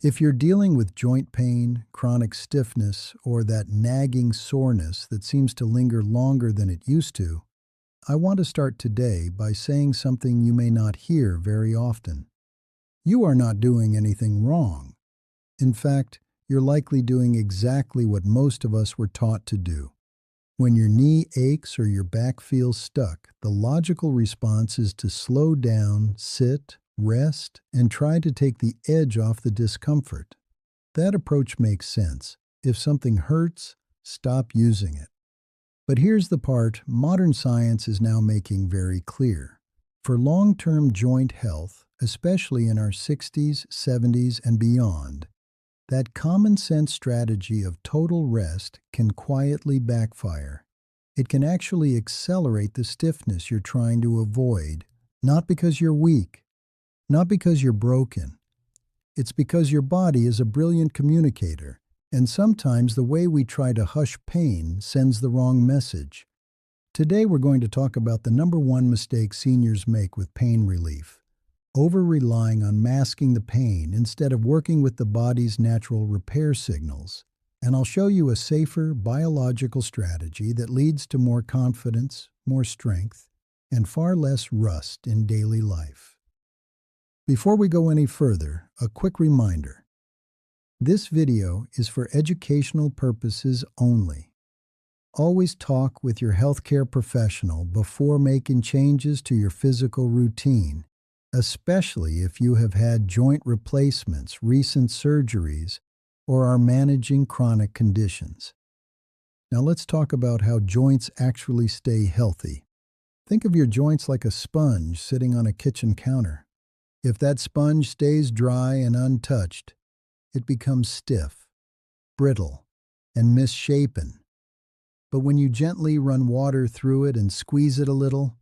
If you're dealing with joint pain, chronic stiffness, or that nagging soreness that seems to linger longer than it used to, I want to start today by saying something you may not hear very often. You are not doing anything wrong. In fact, you're likely doing exactly what most of us were taught to do. When your knee aches or your back feels stuck, the logical response is to slow down, sit, rest, and try to take the edge off the discomfort. That approach makes sense. If something hurts, stop using it. But here's the part modern science is now making very clear. For long-term joint health, especially in our 60s, 70s, and beyond, that common sense strategy of total rest can quietly backfire. It can actually accelerate the stiffness you're trying to avoid, not because you're weak, not because you're broken. It's because your body is a brilliant communicator, and sometimes the way we try to hush pain sends the wrong message. Today we're going to talk about the number one mistake seniors make with pain relief: over-relying on masking the pain instead of working with the body's natural repair signals. And I'll show you a safer biological strategy that leads to more confidence, more strength, and far less rust in daily life. Before we go any further, a quick reminder. This video is for educational purposes only. Always talk with your healthcare professional before making changes to your physical routine, especially if you have had joint replacements, recent surgeries, or are managing chronic conditions. Now let's talk about how joints actually stay healthy. Think of your joints like a sponge sitting on a kitchen counter. If that sponge stays dry and untouched, it becomes stiff, brittle, and misshapen. But when you gently run water through it and squeeze it a little,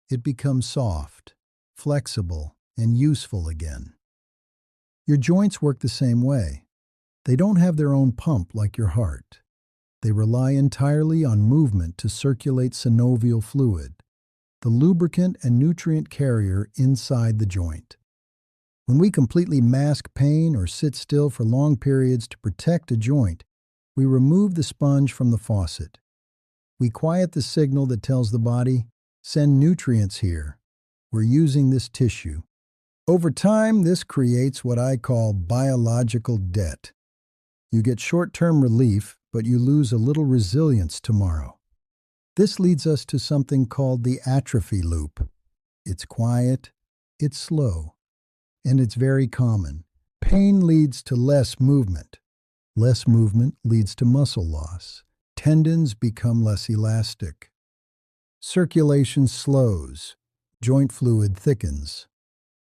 it becomes soft, flexible, and useful again. Your joints work the same way. They don't have their own pump like your heart. They rely entirely on movement to circulate synovial fluid, the lubricant and nutrient carrier inside the joint. When we completely mask pain or sit still for long periods to protect a joint, we remove the sponge from the faucet. We quiet the signal that tells the body, "Send nutrients here. We're using this tissue." Over time, this creates what I call biological debt. You get short-term relief, but you lose a little resilience tomorrow. This leads us to something called the atrophy loop. It's quiet, it's slow, and it's very common. Pain leads to less movement. Less movement leads to muscle loss. Tendons become less elastic. Circulation slows. Joint fluid thickens.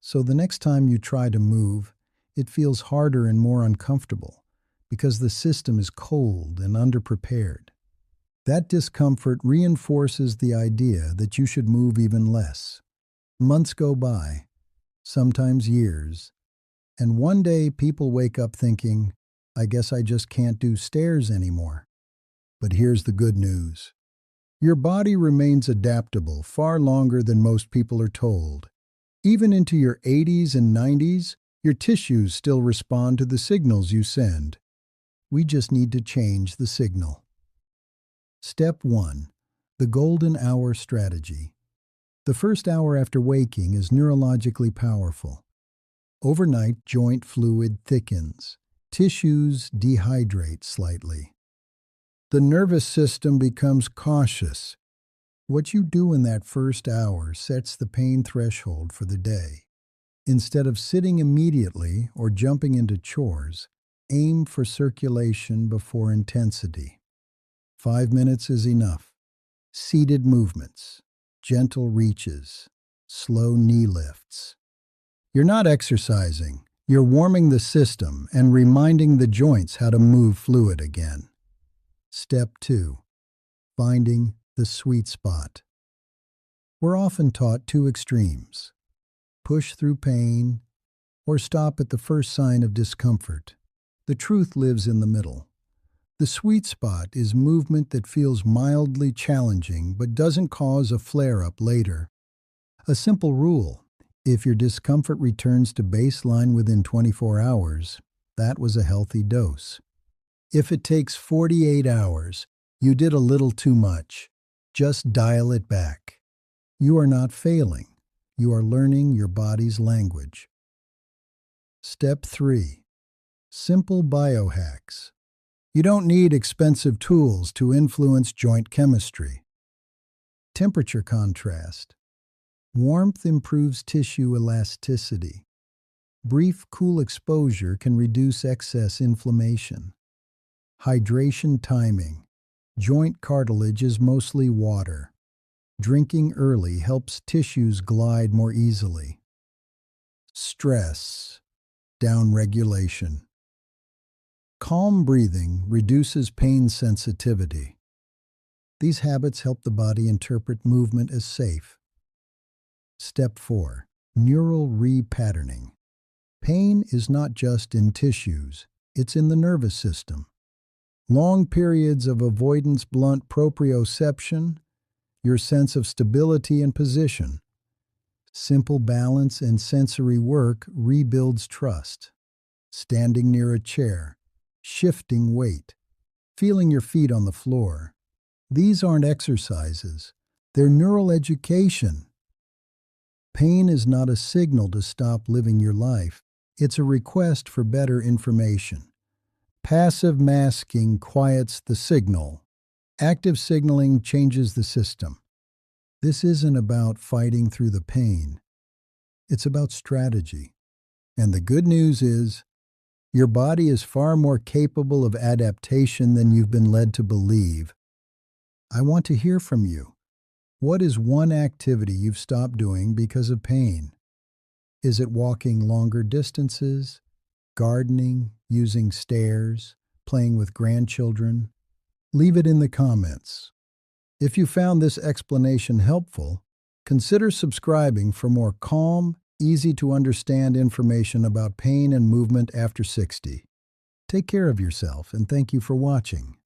So the next time you try to move, it feels harder and more uncomfortable because the system is cold and underprepared. That discomfort reinforces the idea that you should move even less. Months go by, sometimes years, and one day people wake up thinking, "I guess I just can't do stairs anymore." But here's the good news. Your body remains adaptable far longer than most people are told. Even into your 80s and 90s, your tissues still respond to the signals you send. We just need to change the signal. Step 1. The golden hour strategy. The first hour after waking is neurologically powerful. Overnight, joint fluid thickens. Tissues dehydrate slightly. The nervous system becomes cautious. What you do in that first hour sets the pain threshold for the day. Instead of sitting immediately or jumping into chores, aim for circulation before intensity. 5 minutes is enough. Seated movements, gentle reaches, slow knee lifts. You're not exercising. You're warming the system and reminding the joints how to move fluid again. Step 2. Finding the sweet spot. We're often taught two extremes: push through pain or stop at the first sign of discomfort. The truth lives in the middle. The sweet spot is movement that feels mildly challenging but doesn't cause a flare-up later. A simple rule: if your discomfort returns to baseline within 24 hours, That was a healthy dose. If it takes 48 hours, you did a little too much. Just dial it back. You are not failing. You are learning your body's language. Step 3. Simple biohacks. You don't need expensive tools to influence joint chemistry. Temperature contrast. Warmth improves tissue elasticity. Brief cool exposure can reduce excess inflammation. Hydration timing. Joint cartilage is mostly water. Drinking early helps tissues glide more easily. Stress. Downregulation. Calm breathing reduces pain sensitivity. These habits help the body interpret movement as safe. Step 4. Neural repatterning. Pain is not just in tissues, it's in the nervous system. Long periods of avoidance blunt proprioception, your sense of stability and position. Simple balance and sensory work rebuilds trust. Standing near a chair, shifting weight, feeling your feet on the floor. These aren't exercises, they're neural education. Pain is not a signal to stop living your life. It's a request for better information. Passive masking quiets the signal. Active signaling changes the system. This isn't about fighting through the pain. It's about strategy. And the good news is, your body is far more capable of adaptation than you've been led to believe. I want to hear from you. What is one activity you've stopped doing because of pain? Is it walking longer distances, gardening, using stairs, playing with grandchildren? Leave it in the comments. If you found this explanation helpful, consider subscribing for more calm, easy-to-understand information about pain and movement after 60. Take care of yourself, and thank you for watching.